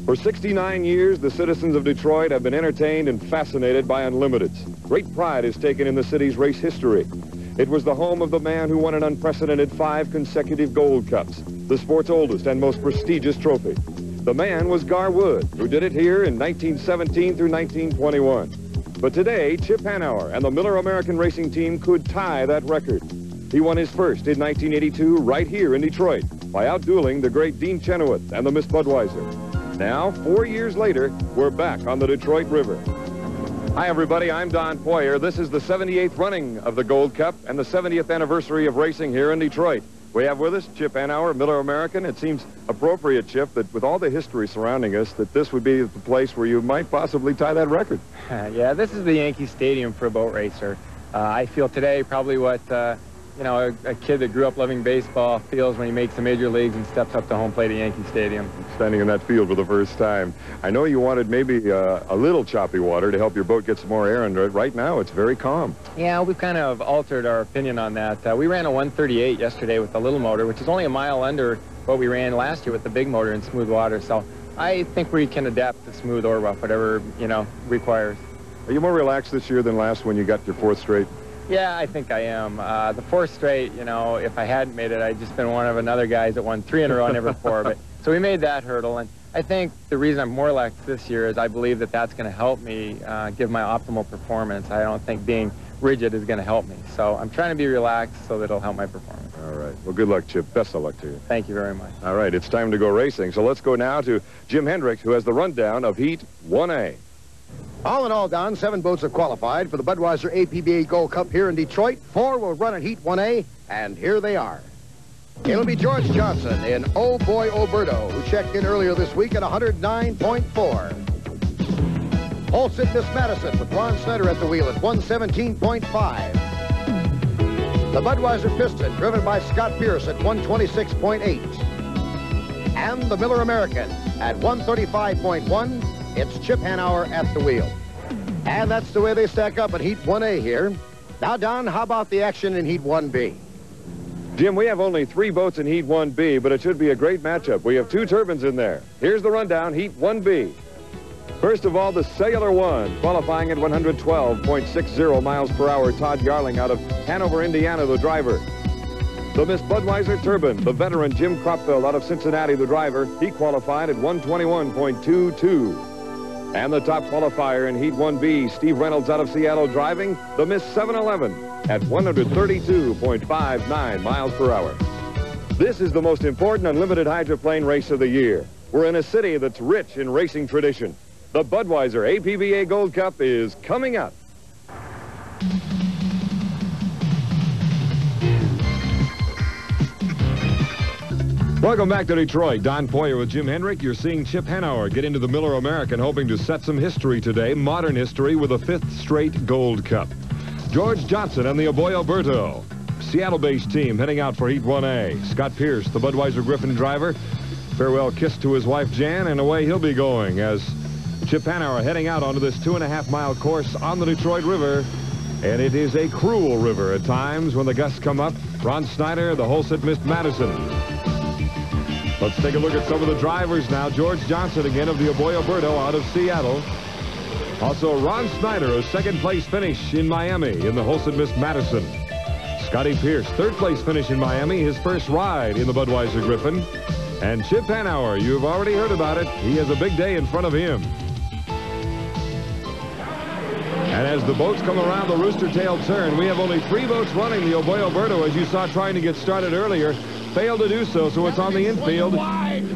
For 69 years, the citizens of Detroit have been entertained and fascinated by Unlimiteds. Great pride is taken in the city's race history. It was the home of the man who won an unprecedented 5 consecutive Gold Cups, the sport's oldest and most prestigious trophy. The man was Gar Wood, who did it here in 1917 through 1921. But today, Chip Hanauer and the Miller American Racing Team could tie that record. He won his first in 1982 right here in Detroit by outdueling the great Dean Chenoweth and the Miss Budweiser. Now, 4 years later, we're back on the Detroit River. Hi, everybody. I'm Don Poyer. This is the 78th running of the Gold Cup and the 70th anniversary of racing here in Detroit. We have with us Chip Hanauer, Miller American. It seems appropriate, Chip, that with all the history surrounding us, that this would be the place where you might possibly tie that record. Yeah, this is the Yankee Stadium for a boat racer. I feel today probably what a kid that grew up loving baseball feels when he makes the major leagues and steps up to home plate at Yankee Stadium. Standing in that field for the first time. I know you wanted maybe a little choppy water to help your boat get some more air under it. Right now, it's very calm. Yeah, we've kind of altered our opinion on that. We ran a 138 yesterday with the little motor, which is only a mile under what we ran last year with the big motor in smooth water. So I think we can adapt to smooth or rough, whatever, requires. Are you more relaxed this year than last when you got your 4th straight? Yeah, I think I am. The 4th straight, if I hadn't made it, I'd just been one of another guys that won 3 in a row, never 4. But so we made that hurdle, and I think the reason I'm more relaxed this year is I believe that that's going to help me give my optimal performance. I don't think being rigid is going to help me. So I'm trying to be relaxed so that it'll help my performance. All right. Well, good luck, Chip. Best of luck to you. Thank you very much. All right. It's time to go racing. So let's go now to Jim Hendrick, who has the rundown of Heat 1A. All in all, Don, 7 boats have qualified for the Budweiser APBA Gold Cup here in Detroit. 4 will run at Heat 1A, and here they are. It'll be George Johnson in Oh Boy Oberto, who checked in earlier this week at 109.4. Holsit Miss Madison with Ron Snyder at the wheel at 117.5. The Budweiser Piston, driven by Scott Pierce at 126.8. And the Miller American at 135.1. It's Chip Hanauer at the wheel. And that's the way they stack up at Heat 1A here. Now, Don, how about the action in Heat 1B? Jim, we have only 3 boats in Heat 1B, but it should be a great matchup. We have 2 turbines in there. Here's the rundown, Heat 1B. First of all, the Cellular One, qualifying at 112.60 miles per hour. Todd Yarling out of Hanover, Indiana, the driver. The Miss Budweiser Turbine, the veteran Jim Cropfield out of Cincinnati, the driver. He qualified at 121.22. And the top qualifier in Heat 1B, Steve Reynolds out of Seattle driving the Miss 711 at 132.59 miles per hour. This is the most important unlimited hydroplane race of the year. We're in a city that's rich in racing tradition. The Budweiser APBA Gold Cup is coming up. Welcome back to Detroit. Don Poyer with Jim Hendrick. You're seeing Chip Hanauer get into the Miller American, hoping to set some history today, modern history, with a 5th straight Gold Cup. George Johnson and the Aboy Oberto, Seattle-based team heading out for Heat 1A. Scott Pierce, the Budweiser Griffin driver. Farewell kiss to his wife, Jan, and away he'll be going as Chip Hanauer heading out onto this 2.5-mile course on the Detroit River. And it is a cruel river at times when the gusts come up. Ron Snyder, the Holsit Miss Madison. Let's take a look at some of the drivers now. George Johnson again of the Aboy Oberto out of Seattle. Also Ron Snyder, a 2nd place finish in Miami in the Holsit Miss Madison. Scotty Pierce, 3rd place finish in Miami, his first ride in the Budweiser Griffin. And Chip Hanauer, you've already heard about it. He has a big day in front of him. And as the boats come around the Rooster Tail turn, we have only 3 boats running. The Aboy Oberto, as you saw trying to get started earlier, failed to do so, so it's on the infield.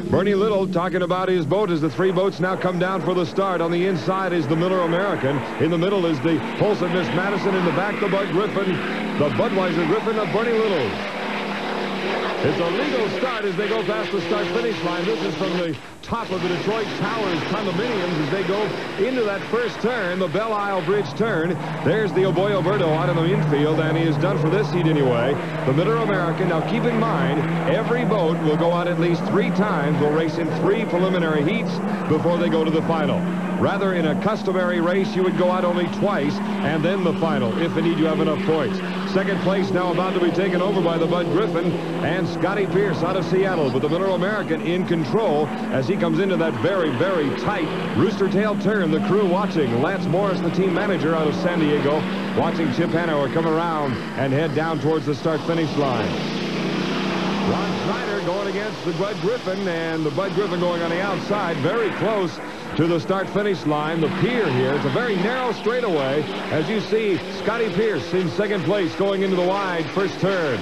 Bernie Little talking about his boat as the 3 boats now come down for the start. On the inside is the Miller American. In the middle is the Holsit Miss Madison. In the back, the Bud Griffin, the Budweiser Griffin of Bernie Little. It's a legal start as they go past the start-finish line. This is from the top of the Detroit Towers condominiums as they go into that first turn, the Belle Isle Bridge turn. There's the Aboy Oberto out in the infield, and he is done for this heat anyway. The Miller American. Now keep in mind, every boat will go out at least 3 times. Will race in 3 preliminary heats before they go to the final. Rather, in a customary race, you would go out only twice, and then the final, if indeed you have enough points. Second place now about to be taken over by the Bud Griffin and Scotty Pierce out of Seattle, but the Miller American in control as he comes into that very, very tight rooster tail turn. The crew watching. Lance Morris, the team manager out of San Diego, watching Chip Hanauer come around and head down towards the start-finish line. Ron Snyder going against the Bud Griffin, and the Bud Griffin going on the outside, very close to the start-finish line. The pier here, it's a very narrow straightaway as you see Scotty Pierce in second place going into the wide first turn.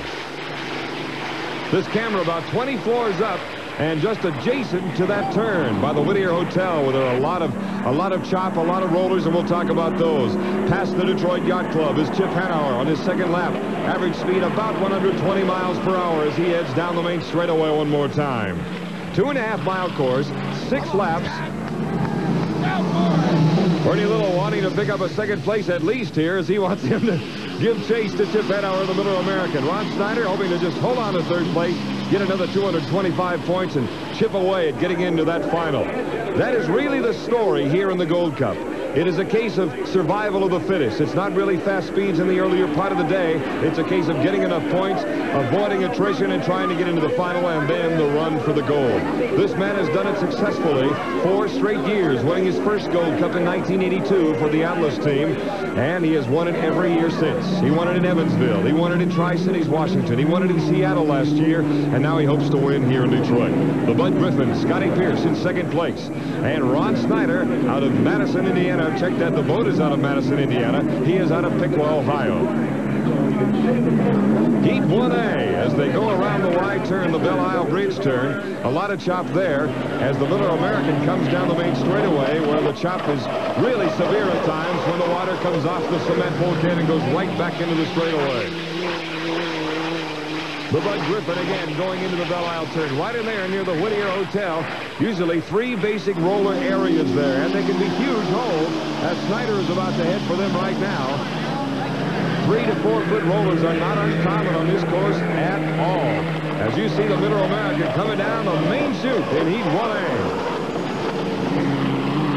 This camera about 20 floors up and just adjacent to that turn by the Whittier Hotel, where there are a lot of chop, a lot of rollers, and we'll talk about those. Past the Detroit Yacht Club is Chip Hanauer on his second lap. Average speed about 120 miles per hour as he heads down the main straightaway one more time. 2.5-mile course, 6 laps. Bernie Little wanting to pick up a second place at least here as he wants him to give chase to Chip Hanauer, the Miller American. Ron Snyder hoping to just hold on to third place, get another 225 points, and chip away at getting into that final. That is really the story here in the Gold Cup. It is a case of survival of the fittest. It's not really fast speeds in the earlier part of the day. It's a case of getting enough points, avoiding attrition, and trying to get into the final, and then the run for the gold. This man has done it successfully 4 straight years, winning his first Gold Cup in 1982 for the Atlas team, and he has won it every year since. He won it in Evansville. He won it in Tri-Cities, Washington. He won it in Seattle last year, and now he hopes to win here in Detroit. The Bud Griffin, Scotty Pierce in second place, and Ron Snyder out of Madison, Indiana. Check that the boat is out of Madison, Indiana. He is out of Piqua, Ohio. Heat 1A as they go around the wide turn, the Belle Isle Bridge turn. A lot of chop there as the Miller American comes down the main straightaway, where the chop is really severe at times when the water comes off the cement bulkhead and goes right back into the straightaway. The Bud Griffin again going into the Belle Isle turn, right in there near the Whittier Hotel. Usually 3 basic roller areas there, and they can be huge holes as Snyder is about to head for them right now. 3 to 4 foot rollers are not uncommon on this course at all. As you see the Miller American coming down the main chute in Heat 1A.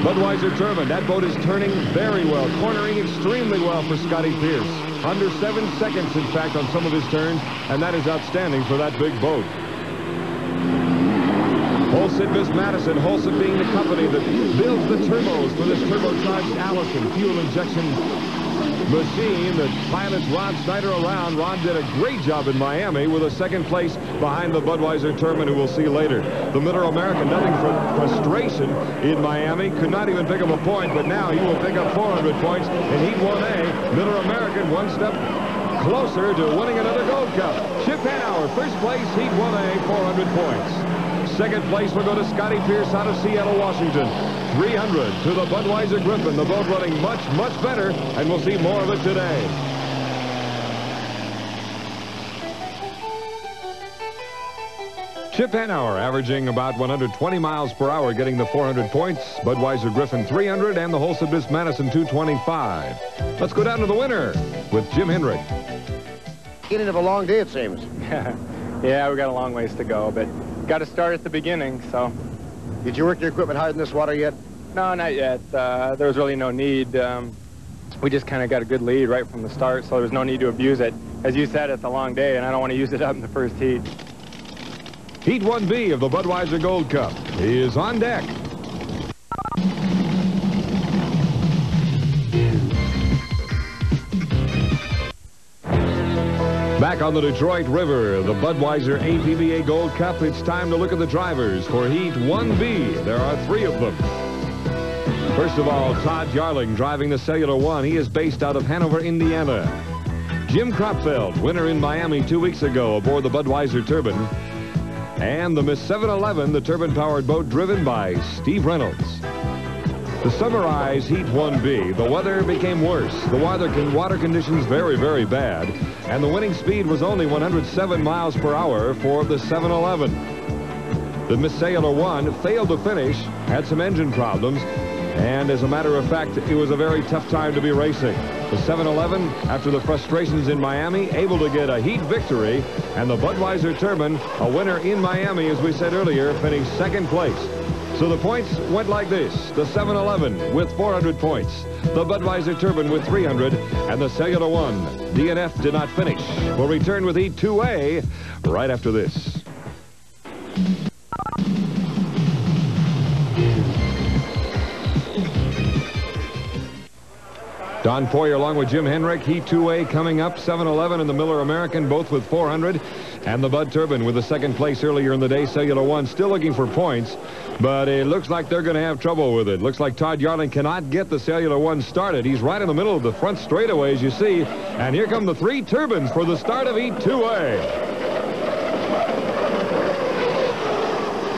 Budweiser Turbine, that boat is turning very well, cornering extremely well for Scotty Pierce. Under 7 seconds, in fact, on some of his turns, and that is outstanding for that big boat. Holset Miss Madison, Holset being the company that builds the turbos for this turbocharged Allison fuel injection machine that pilots Ron Snyder around. Ron did a great job in Miami with a second place behind the Budweiser Turbine, who we'll see later. The Miller American, nothing for frustration in Miami, could not even pick up a point, but now he will pick up 400 points in Heat 1A. Miller American one step closer to winning another Gold Cup. Chip Hanauer, first place, Heat 1A, 400 points. Second place will go to Scotty Pierce out of Seattle, Washington. 300 to the Budweiser Griffin. The boat running much, much better, and we'll see more of it today. Chip Hanauer averaging about 120 miles per hour, getting the 400 points. Budweiser Griffin 300, and the Holset Miss Madison 225. Let's go down to the winner with Jim Henrik. Beginning of a long day, it seems. Yeah, we got a long ways to go, but got to start at the beginning, so. Did you work your equipment hard in this water yet? No, not yet. There was really no need. We just kind of got a good lead right from the start, so there was no need to abuse it. As you said, it's a long day, and I don't want to use it up in the first heat. Heat 1B of the Budweiser Gold Cup is on deck. Back on the Detroit River, the Budweiser APBA Gold Cup, it's time to look at the drivers for Heat 1B. There are 3 of them. First of all, Todd Yarling driving the Cellular One. He is based out of Hanover, Indiana. Jim Kropfeld, winner in Miami 2 weeks ago aboard the Budweiser Turbine. And the Miss 711, the turbine-powered boat driven by Steve Reynolds. To summarize Heat 1B, the weather became worse. The water conditions very, very bad. And the winning speed was only 107 miles per hour for the 711. The Miss Cellular One failed to finish, had some engine problems, and as a matter of fact, it was a very tough time to be racing. The 711, after the frustrations in Miami, able to get a heat victory, and the Budweiser Turbine, a winner in Miami, as we said earlier, finished second place. So the points went like this. The 7-Eleven with 400 points. The Budweiser Turbine with 300. And the Cellular One. DNF did not finish. We'll return with Heat 2A right after this. Don Poyer along with Jim Henrik. Heat 2A coming up. 7-Eleven and the Miller American both with 400. And the Bud Turbine with the second place earlier in the day. Cellular One still looking for points, but it looks like they're going to have trouble with it. Looks like Todd Yarling cannot get the Cellular One started. He's right in the middle of the front straightaway, as you see. And here come the three turbines for the start of Heat 2A.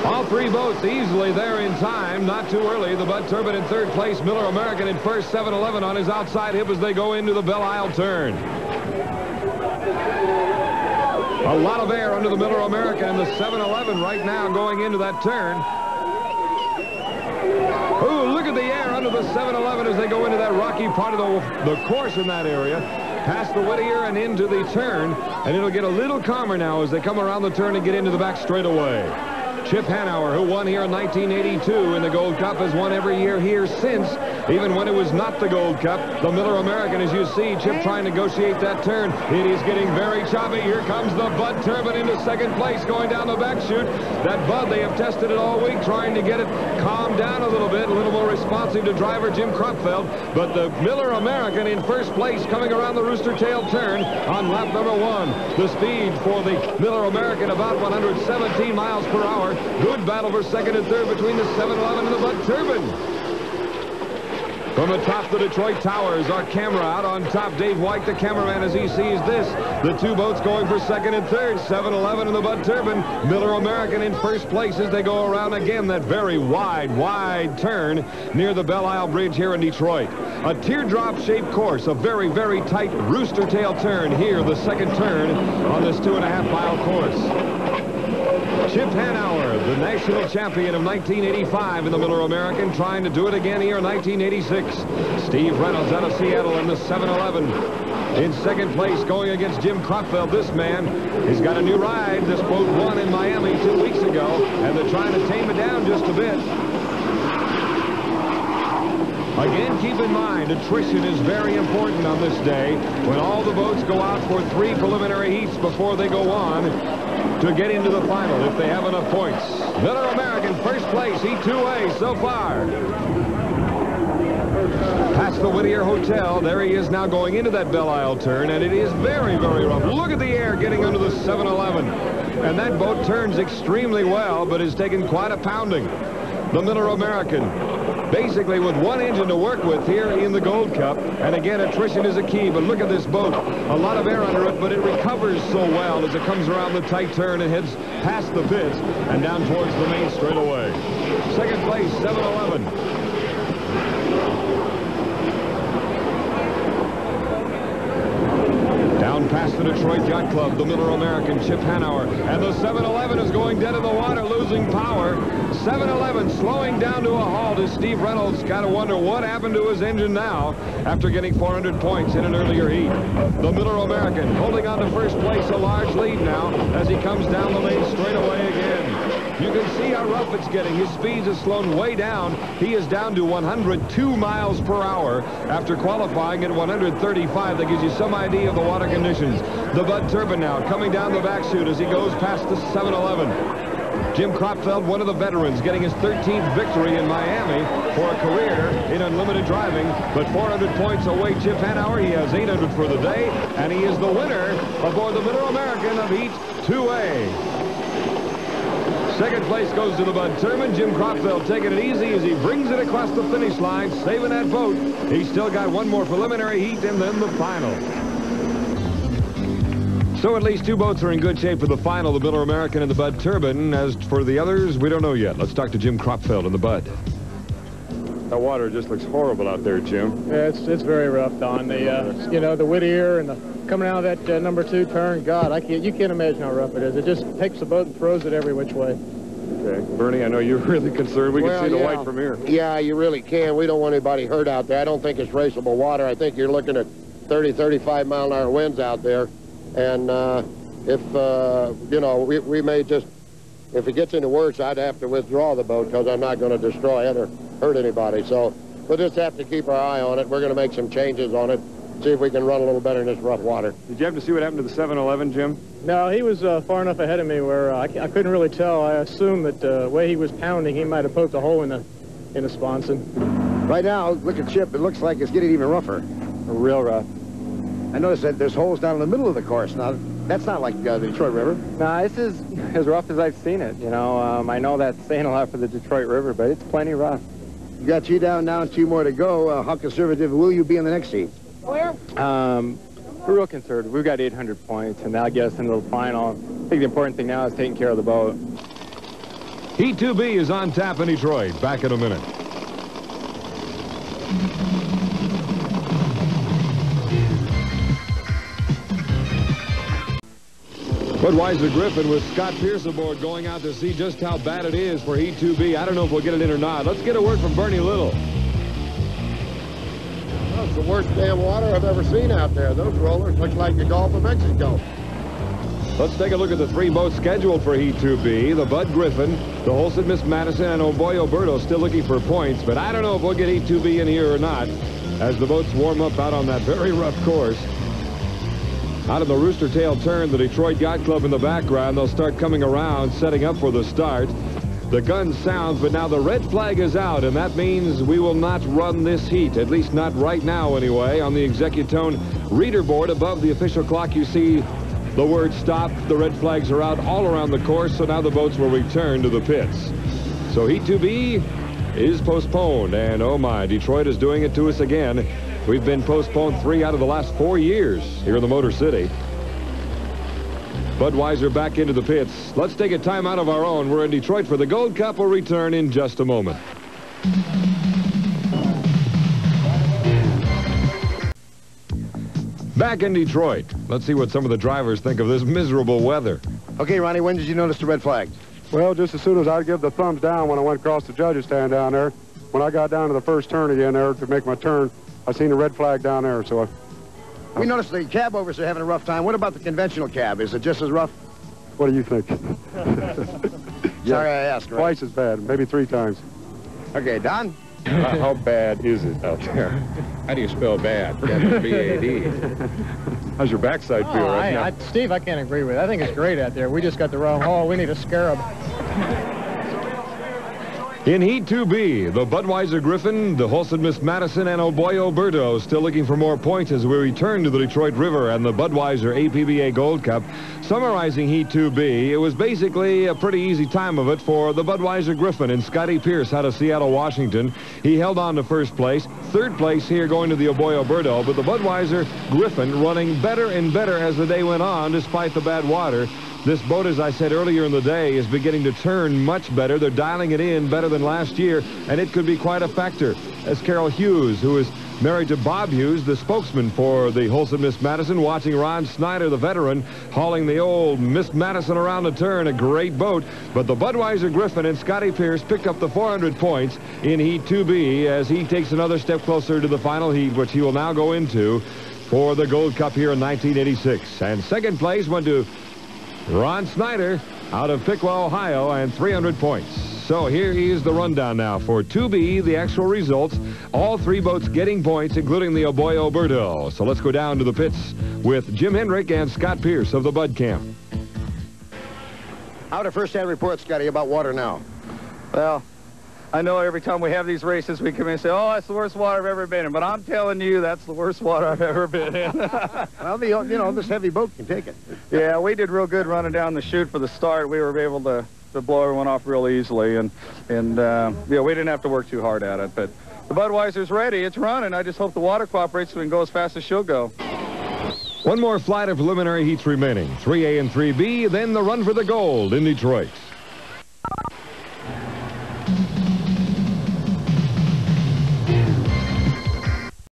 All three boats easily there in time, not too early. The Bud Turbine in third place, Miller American in first, 7-Eleven on his outside hip as they go into the Belle Isle turn. A lot of air under the Miller American and the 7-Eleven right now going into that turn. Ooh, look at the air under the 7-Eleven as they go into that rocky part of the course in that area. Past the Whittier and into the turn, and it'll get a little calmer now as they come around the turn and get into the back straightaway. Chip Hanauer, who won here in 1982 in the Gold Cup, has won every year here since, even when it was not the Gold Cup. The Miller American, as you see, Chip trying to negotiate that turn. It is getting very choppy. Here comes the Bud Turbine into second place, going down the back chute. That Bud, they have tested it all week, trying to get it calmed down a little bit, a little more responsive to driver Jim Kropfeld. But the Miller American in first place, coming around the Rooster Tail turn on lap number 1. The speed for the Miller American, about 117 miles per hour. Good battle for second and third between the 7-Eleven and the Bud Turbine. From the top, the Detroit Towers, our camera out on top. Dave White, the cameraman, as he sees this. The two boats going for second and third. 7-Eleven and the Bud Turbine. Miller American in first place as they go around again that very wide turn near the Belle Isle Bridge here in Detroit. A teardrop-shaped course, a very, very tight rooster tail turn here, the second turn on this 2.5-mile course. Chip Hanauer, the national champion of 1985 in the Miller American, trying to do it again here in 1986. Steve Reynolds out of Seattle in the 7-Eleven. In second place, going against Jim Kropfeld. This man has got a new ride. This boat won in Miami 2 weeks ago, and they're trying to tame it down just a bit. Again, keep in mind, attrition is very important on this day when all the boats go out for 3 preliminary heats before they go on to get into the final if they have enough points. Miller American, first place, Heat 2A so far. Past the Whittier Hotel, there he is now going into that Belle Isle turn, and it is very, very rough. Look at the air getting under the 7-Eleven. And that boat turns extremely well, but has taken quite a pounding. The Miller American, basically with one engine to work with here in the Gold Cup. And again, attrition is a key, but look at this boat. A lot of air under it, but it recovers so well as it comes around the tight turn and heads past the pits and down towards the main straightaway. Second place, 7-Eleven. Down past the Detroit Yacht Club, the Miller American, Chip Hanauer, and the 7-Eleven is going dead in the water, losing power. 7-Eleven slowing down to a halt as Steve Reynolds got to wonder what happened to his engine now after getting 400 points in an earlier heat. The Miller American holding on to first place, a large lead now as he comes down the lane straightaway again. You can see how rough it's getting. His speeds have slowed way down. He is down to 102 miles per hour after qualifying at 135. That gives you some idea of the water conditions. The Bud Turbine now coming down the back chute as he goes past the 7-Eleven. Jim Kropfeld, one of the veterans, getting his 13th victory in Miami for a career in unlimited driving. But 400 points away, Chip Hanauer. He has 800 for the day, and he is the winner aboard the Miller American of Heat 2A. Second place goes to the Bud Turbine. Jim Kropfeld taking it easy as he brings it across the finish line, saving that boat. He's still got one more preliminary heat and then the final. So at least 2 boats are in good shape for the final, the Miller American and the Bud Turbine. As for the others, we don't know yet. Let's talk to Jim Kropfeld and the Bud. The water just looks horrible out there, Jim. Yeah, it's very rough, Don. You know, the Whittier and coming out of that number 2 turn, God, you can't imagine how rough it is. It just takes the boat and throws it every which way. Okay. Bernie, I know you're really concerned. We can see the white from here. Yeah, you really can. We don't want anybody hurt out there. I don't think it's raceable water. I think you're looking at 30, 35 mile-an-hour winds out there. And if, you know, we may just if it gets any worse, I'd have to withdraw the boat because I'm not going to destroy it or hurt anybody. So we'll just have to keep our eye on it. We're going to make some changes on it, see if we can run a little better in this rough water. Did you happen to see what happened to the 711, Jim? No, he was far enough ahead of me where I couldn't really tell. I assumed that the way he was pounding, he might have poked a hole in the sponson. Right now, look at Chip. It looks like it's getting even rougher. Real rough. I noticed that there's holes down in the middle of the course. Now, that's not like the Detroit River. No, this is as rough as I've seen it. You know, I know that's saying a lot for the Detroit River, but it's plenty rough. You got you down now, 2 more to go. How conservative will you be in the next heat? Where? We're real conservative. We've got 800 points, and that'll get us into the final. I think the important thing now is taking care of the boat. Heat 2B is on tap in Detroit. Back in a minute. Budweiser Griffin with Scott Pierce aboard going out to see just how bad it is for Heat 2B. I don't know if we'll get it in or not. Let's get a word from Bernie Little. That's the worst damn water I've ever seen out there. Those rollers look like the Gulf of Mexico. Let's take a look at the 3 boats scheduled for Heat 2B. The Bud Griffin, the Holson Miss Madison, and Oboy Oberto still looking for points, but I don't know if we'll get Heat 2B in here or not as the boats warm up out on that very rough course. Out of the Rooster Tail turn, the Detroit Yacht Club in the background. They'll start coming around, setting up for the start. The gun sounds, but now the red flag is out, and that means we will not run this heat, at least not right now anyway. On the Executone reader board above the official clock, you see the word stop. The red flags are out all around the course, so now the boats will return to the pits. So Heat 2B is postponed, and oh my, Detroit is doing it to us again. We've been postponed 3 out of the last 4 years here in the Motor City. Budweiser back into the pits. Let's take a time out of our own. We're in Detroit for the Gold Cup. We'll return in just a moment. Back in Detroit. Let's see what some of the drivers think of this miserable weather. Okay, Ronnie, when did you notice the red flags? Well, just as soon as I give the thumbs down when I went across the judges' stand down there, when I got down to the first turn again there to make my turn, I seen the red flag down there, so We noticed the cab overs are having a rough time. What about the conventional cab? Is it just as rough? what do you think? Sorry I asked, right? Twice as bad, maybe 3 times. Okay, Don? How bad is it out there? How do you spell bad? B-A-D. How's your backside feel right now? Steve, I can't agree with it. I think it's great out there. We just got the wrong hole. We need a scarab. In Heat 2B, the Budweiser Griffin, the Holson Miss Madison, and Oboy Oberto still looking for more points as we return to the Detroit River and the Budweiser APBA Gold Cup. Summarizing Heat 2B, it was basically a pretty easy time of it for the Budweiser Griffin and Scotty Pierce out of Seattle, Washington. He held on to first place. Third place here going to the Oboy Oberto, but the Budweiser Griffin running better and better as the day went on despite the bad water. This boat, as I said earlier in the day, is beginning to turn much better. They're dialing it in better than last year, and it could be quite a factor. As Carol Hughes, who is married to Bob Hughes, the spokesman for the Holson Miss Madison, watching Ron Snyder, the veteran, hauling the old Miss Madison around the turn. A great boat. But the Budweiser Griffin and Scotty Pierce picked up the 400 points in Heat 2B as he takes another step closer to the final heat, which he will now go into for the Gold Cup here in 1986. And second place went to Ron Snyder out of Piqua, Ohio, and 300 points. So here is the rundown now for 2B, the actual results. All 3 boats getting points, including the Oboy Oberto. So let's go down to the pits with Jim Hendrick and Scott Pierce of the Bud Camp. Out of first-hand reports, Scotty, about water now. Well, I know every time we have these races, we come in and say, oh, that's the worst water I've ever been in. But I'm telling you, that's the worst water I've ever been in. Well, this heavy boat can take it. Yeah, we did real good running down the chute for the start. We were able to blow everyone off real easily. And yeah, we didn't have to work too hard at it. But the Budweiser's ready. It's running. I just hope the water cooperates so we can go as fast as she'll go. One more flight of preliminary heats remaining. 3A and 3B, then the run for the gold in Detroit.